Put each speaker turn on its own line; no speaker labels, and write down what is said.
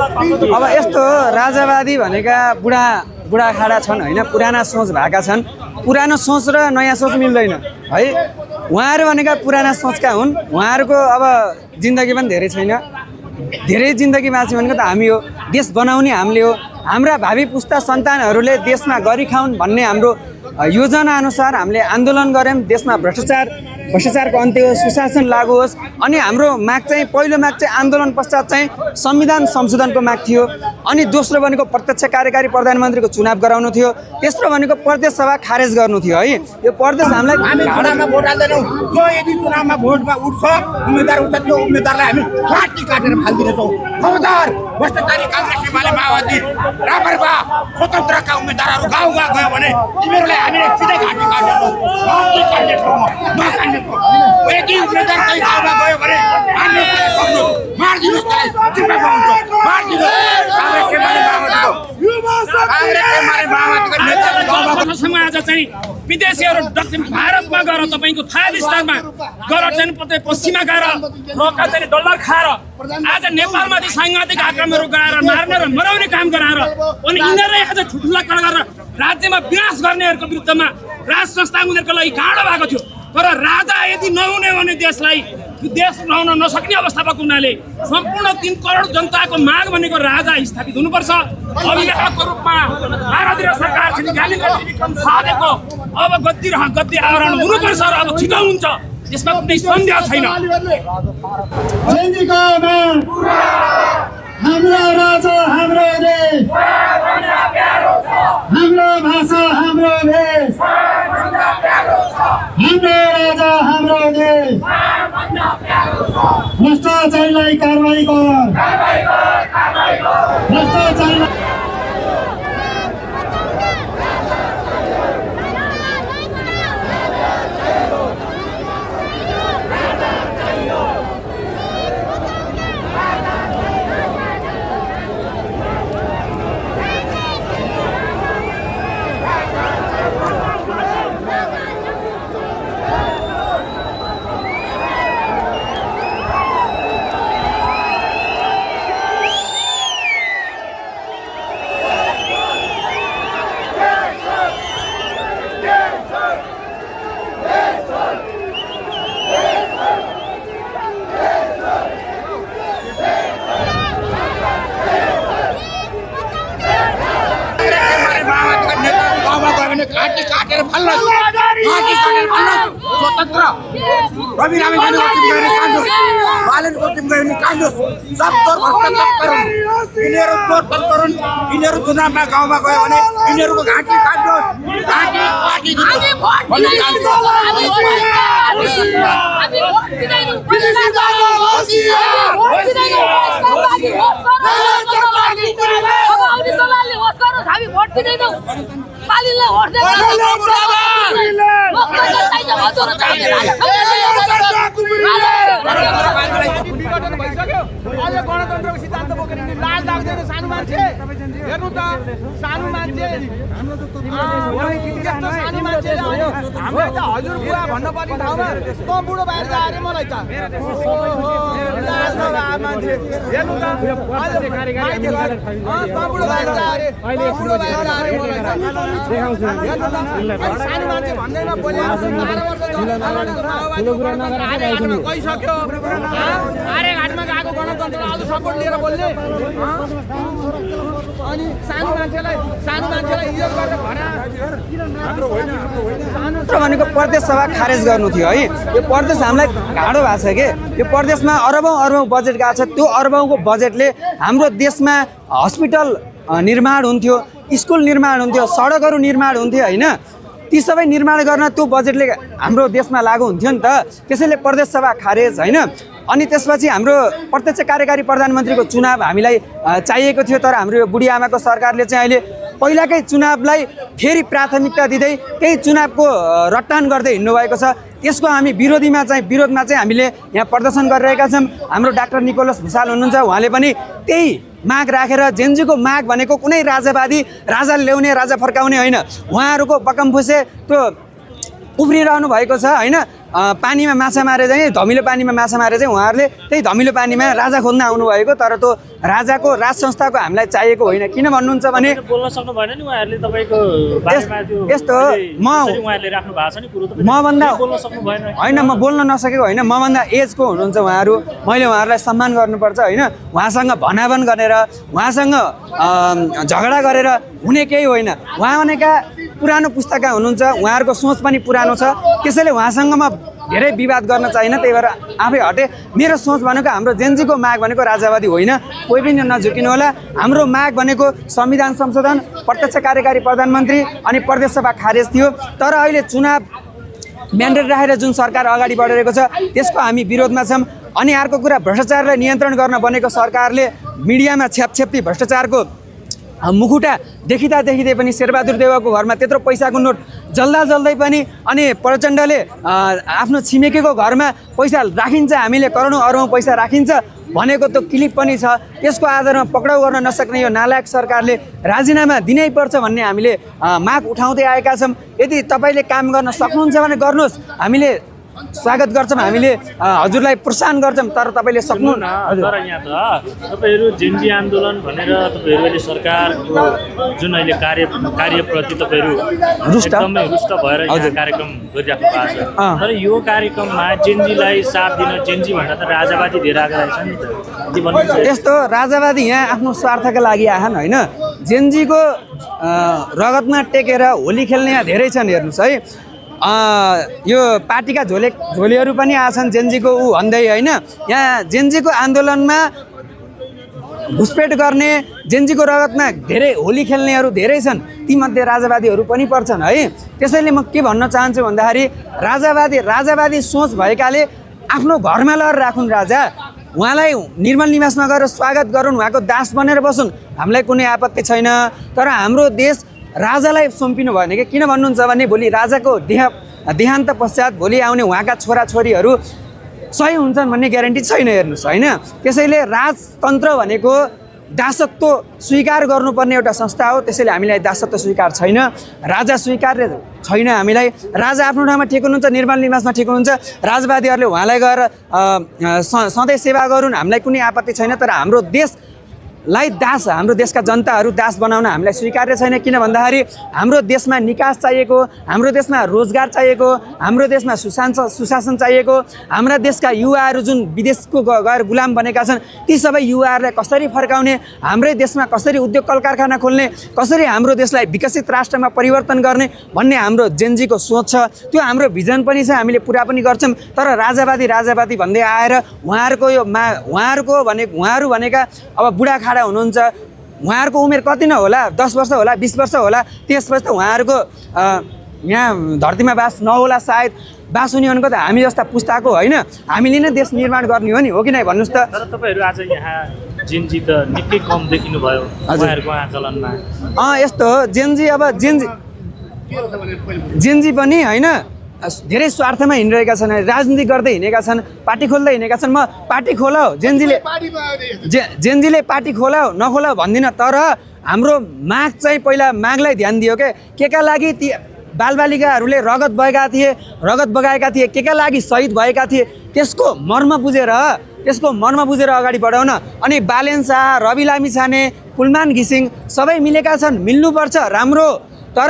अब यस्तो राजावादी भनेका बुढाखाडा छन् होइन, पुराना सोच भएका छन्। पुरानो सोच र नयाँ सोच मिल्दैन है। उहाँहरू भनेका पुराना सोचका हुन्। उहाँहरूको अब जिन्दगी पनि धेरै छैन। धेरै जिन्दगी बाँच्यो भनेको त हामी हो, देश बनाउने हामीले हो। हाम्रा भावी पुस्ता सन्तानहरूले देशमा गरी खाउन् भन्ने हाम्रो योजना अनुसार हामीले आन्दोलन गऱ्यौँ। देशमा भ्रष्टाचारको अन्त्य होस्, सुशासन लागू होस्। अनि हाम्रो माग चाहिँ पहिलो माग चाहिँ आन्दोलन पश्चात चाहिँ संविधान संशोधनको माग थियो। अनि दोस्रो भनेको प्रत्यक्ष कार्यकारी प्रधानमन्त्रीको चुनाव गराउनु थियो। तेस्रो भनेको प्रदेश सभा खारेज गर्नु थियो है। यो प्रदेश हामीलाई
चुनावमा भोट हाल्दैनौँ। जो यदि चुनावमा भोटमा उठ्छ उम्मेदवार उठ्छ त्यो उम्मेदवारलाई हामी घाँटी काटेर फालिदिनेछौँ। खबरदार भ्रष्टाचारी काङ्ग्रेस एमाले माओवादी रापरपा स्वतन्त्रका उम्मेदवारहरू गाउँ गाउँ गयो भने तिमीहरूलाई हामीले सिधै घाँटी काट्नेछौँ। घाँटी काट्नेछौँ, नकाट्नेछौँ। यदि उम्मेदवार कहीँ गाउँमा गयो भने हामीले मारिदिनुहोस्, त्यसलाई जिम्मा पाउँछ, मारिदिनुहोस्। काङ्ग्रेस एमाले माओवादीको नेताहरू
समाज चाहिँ विदेशीहरू दक्षिण भारतमा गएर तपाईँको थाहा विस्तारमा गएर चाहिँ पश्चिममा गएर रोका चाहिँ डल्लर खाएर आज नेपालमाथि साङ्घातिक आक्रमणहरू गराएर मार्ने र मराउने काम गराएर अनि यिनीहरूलाई आज ठुल्ठुला कड गरेर राज्यमा विनाश गर्नेहरूको विरुद्धमा राज संस्था उनीहरूको लागि गाँडो भएको थियो। तर राजा यदि नहुने भने देश रहन नसक्ने अवस्था भएको हुनाले सम्पूर्ण 3 करोड जनताको माग भनेको राजा स्थापित हुनुपर्छ। अभिलेखको रूपमा भारतीय सरकारले गाली विक्रम साधेको अब गद्दी आवरण हुनुपर्छ र अब छिटो हुन्छ, यसमा कुनै सन्देह छैन।
हाम्रो राजा हाम्रो देश, हाम्रो भाषा हाम्रो देश, हाम्रो राजा हाम्रो देश। भ्रष्टाचारीलाई कारवाही गर, भ्रष्टाचारीलाई
घाँटी काटेर फाल्नुहोस्, घाँटी काटेर फाल्नुहोस्। स्वतन्त्र रवि रामेछाने टिम गयो भने काट्नुहोस्, बालनको टिम गयो भने काट्नुहोस्। सब चोर भ्रष्टाचार यिनीहरू चोर तस्करुन्। यिनीहरू चुनावमा गाउँमा गयो भने यिनीहरूको घाँटी काट्नुहोस्, घाँटी काटिदिनुहोस् भन्ने काम छ।
गणतन्त्रको सिद्धान्त बोकेर लाज लाग्दैन सानो मान्छे हेर्नु त सानो मान्छे सानो मान्छेले हामीलाई त हजुर बुवा भन्न पर्ने ठाउँमा त बुढो बाहिर जाएर मलाई त मान्छे हेर्नु त बुढो बाहिर जाएर सानो मान्छे भन्दैमा बोले 12 वर्ष गइसक्यो आर्यघाटमा गएको गणतन्त्र आज सपोर्ट लिएर बोल्ने अनि सानो मान्छेलाई इज्जत गरेर
भनेको प्रदेश सभा खारेज गर्नु थियो है। यो प्रदेश हामीलाई गाह्रो भएको छ कि यो प्रदेशमा अरबौं बजेट गएको छ। त्यो अरबौंको बजेटले हाम्रो देशमा हस्पिटल निर्माण हुन्थ्यो, स्कुल निर्माण हुन्थ्यो, सडकहरू निर्माण हुन्थ्यो होइन। ती सबै निर्माण गर्न त्यो बजेटले हाम्रो देशमा लागू हुन्थ्यो नि त। त्यसैले प्रदेश सभा खारेज होइन। अनि त्यसपछि हाम्रो प्रत्यक्ष कार्यकारी प्रधानमन्त्रीको चुनाव हामीलाई चाहिएको थियो। तर हाम्रो यो बुढी आमाको सरकारले चाहिँ अहिले पहिलाकै चुनावलाई फेरि प्राथमिकता दिँदै त्यही चुनावको रट्टान गर्दै हिँड्नु भएको छ। त्यसको हामी विरोधमा चाहिँ हामीले यहाँ प्रदर्शन गरिरहेका छौँ। हाम्रो डाक्टर निकोलस भुसाल हुनुहुन्छ, उहाँले पनि त्यही माग राखेर जेनजीको माग भनेको कुनै राजावादी राजा ल्याउने राजा फर्काउने होइन। उहाँहरूको बकमफुसे त्यो उफ्रिरहनु भएको छ होइन। पानीमा माछा मारे चाहिँ धमिलो पानीमा माछा मारे चाहिँ उहाँहरूले त्यही धमिलो पानीमा राजा खोज्न आउनुभएको, तर त्यो राजाको राज संस्थाको हामीलाई चाहिएको होइन। किन भन्नुहुन्छ भने
बोल्न सक्नु भएन नि उहाँहरूले तपाईँको बारेमा त्यो
यस्तो
उहाँहरूले राख्नु भएको छ नि कुरो त
मभन्दा
बोल्न सक्नु भएन
होइन, म बोल्न नसकेको होइन, मभन्दा एजको हुनुहुन्छ उहाँहरू, मैले उहाँहरूलाई सम्मान गर्नुपर्छ होइन। उहाँसँग भनाभन गरेर उहाँसँग झगडा गरेर हुने केही होइन। उहाँ भनेका पुरानो पुस्ताका हुनुहुन्छ, उहाँहरूको सोच पनि पुरानो छ, त्यसैले उहाँसँग म धेरै विवाद गर्न चाहिएन, त्यही भएर आफै हटे। मेरो सोच भनेको हाम्रो जेनजीको माग भनेको राजावादी होइन, कोही पनि नझुकिनु होला। हाम्रो माग भनेको संविधान संशोधन, प्रत्यक्ष कार्यकारी प्रधानमन्त्री अनि प्रदेश सभा खारेज थियो, तर अहिले चुनाव म्यान्डेट राखेर जुन सरकार अगाडि बढिरहेको छ त्यसको हामी विरोधमा छौँ। अनि अर्को कुरा, भ्रष्टाचारलाई नियन्त्रण गर्न बनेको सरकारले मिडियामा छ्यापछ्याप्ती भ्रष्टाचारको मुखुटा देखिँदै पनि शेरबहादुर देउवाको घरमा त्यत्रो पैसाको नोट जल्दै पनि अनि प्रचण्डले आफ्नो छिमेकीको घरमा पैसा राखिन्छ, हामीले करोडौँ अरबौँ पैसा राखिन्छ भनेको त्यो क्लिप पनि छ। त्यसको आधारमा पक्राउ गर्न नसक्ने यो नालायक सरकारले राजीनामा दिनै पर्छ भन्ने हामीले माग उठाउँदै आएका छौँ। यदि तपाईँले काम गर्न सक्नुहुन्छ भने गर्नुहोस्, हामीले स्वागत गर्छौँ, हामीले हजुरलाई प्रोत्साहन गर्छौँ, तर तपाईँले सक्नु
न। तर यहाँ त तपाईँहरू जेनजी आन्दोलन भनेर तपाईँहरू अहिले सरकारको जुन अहिले कार्यप्रति तपाईँहरू एकदमै रुष्ट भएर यहाँ कार्यक्रम गरिराख्नु भएको छ, तर यो कार्यक्रममा जेनजीलाई साथ दिन जेनजी भन्दा त राजावादी धेरै आएको रहेछ नि त, के भन्नुहुन्छ?
यस्तो राजावादी यहाँ आफ्नो स्वार्थका लागि आएन होइन। जेनजीको रगतमा टेकेर होली खेल्ने यहाँ धेरै छन्, हेर्नुहोस् है। यो पार्टीका झोलेहरू पनि आछन् जेनजीको भन्दै होइन। यहाँ जेनजीको आन्दोलनमा घुसपेट गर्ने, जेनजीको रगतमा धेरै होली खेल्नेहरू धेरै छन्, तीमध्ये राजावादीहरू पनि पर्छन् है। त्यसैले म के भन्न चाहन्छु भन्दाखेरि राजावादी सोच भएकाले आफ्नो घरमा लगेर राखुन् राजा, उहाँलाई निर्मल निवासमा गएर स्वागत गरून्, उहाँको दास बनेर बसुन्, हामीलाई कुनै आपत्ति छैन। तर हाम्रो देश राजालाई सुम्पिनु भएन कि, किन भन्नुहुन्छ भने भोलि राजाको देहान्त पश्चात भोलि आउने उहाँका छोराछोरीहरू सही हुन्छन् भन्ने ग्यारेन्टी छैन, हेर्नुहोस् होइन। त्यसैले राजतन्त्र भनेको दासत्व स्वीकार गर्नुपर्ने एउटा संस्था हो, त्यसैले हामीलाई दासत्व स्वीकार छैन, राजा स्वीकार छैन हामीलाई। राजा आफ्नो ठाउँमा ठिक हुनुहुन्छ, निर्मल निवासमा ठिक हुनुहुन्छ, राजवादीहरूले उहाँलाई गएर सधैँ सेवा गरून्, हामीलाई कुनै आपत्ति छैन। तर हाम्रो हाम्रो देशका जनताहरू दास बनाउन हामीलाई स्वीकार्य छैन। किन भन्दाखेरि हाम्रो देशमा निकास चाहिएको, हाम्रो देशमा रोजगार चाहिएको, हाम्रो देशमा सुशासन चाहिएको, हाम्रा देशका युवाहरू जुन विदेशको गएर गुलाम बनेका छन् ती सबै युवाहरूलाई कसरी फर्काउने, हाम्रै देशमा कसरी उद्योग कल कारखाना खोल्ने, कसरी हाम्रो देशलाई विकसित राष्ट्रमा परिवर्तन गर्ने भन्ने हाम्रो जेनजीको सोच छ, त्यो हाम्रो भिजन पनि छ, हामीले पुरा पनि गर्छौँ। तर राजावादी भन्दै आएर उहाँहरू भनेका अब बुढाखाडा हुनुहुन्छ, उहाँहरूको उमेर कति न होला, 10 वर्ष होला, 20 वर्ष होला, त्यसपछि त उहाँहरूको यहाँ धरतीमा बास नहोला, सायद बास हुने भनेको त हामी जस्ता पुस्ताको होइन, हामीले नै देश निर्माण गर्ने हो नि, हो कि नै भन्नुहोस् त।
तर तपाईँहरू आज यहाँ जेनजी त निकै कम देखिनु भयो उहाँहरूको आन्दोलनमा।
यस्तो हो जेनजी पनि होइन धेरै स्वार्थमा हिँडिरहेका छन्, राजनीति गर्दै हिँडेका छन्, पार्टी खोल्दै हिँडेका छन्। म पार्टी खोला हो, जेनजीले पार्टी खोला हो नखोला भन्दिनँ, तर हाम्रो माग चाहिँ पहिला मागलाई ध्यान दियो के का लागि ती बालबालिकाहरूले रगत बगाएका थिए, के का लागि शहीद भएका थिए, त्यसको मर्म बुझेर अगाडि बढाउन। अनि बालेन शाह, रवि लामिछाने, कुलमान घिसिङ सबै मिलेका छन्, मिल्नुपर्छ राम्रो, तर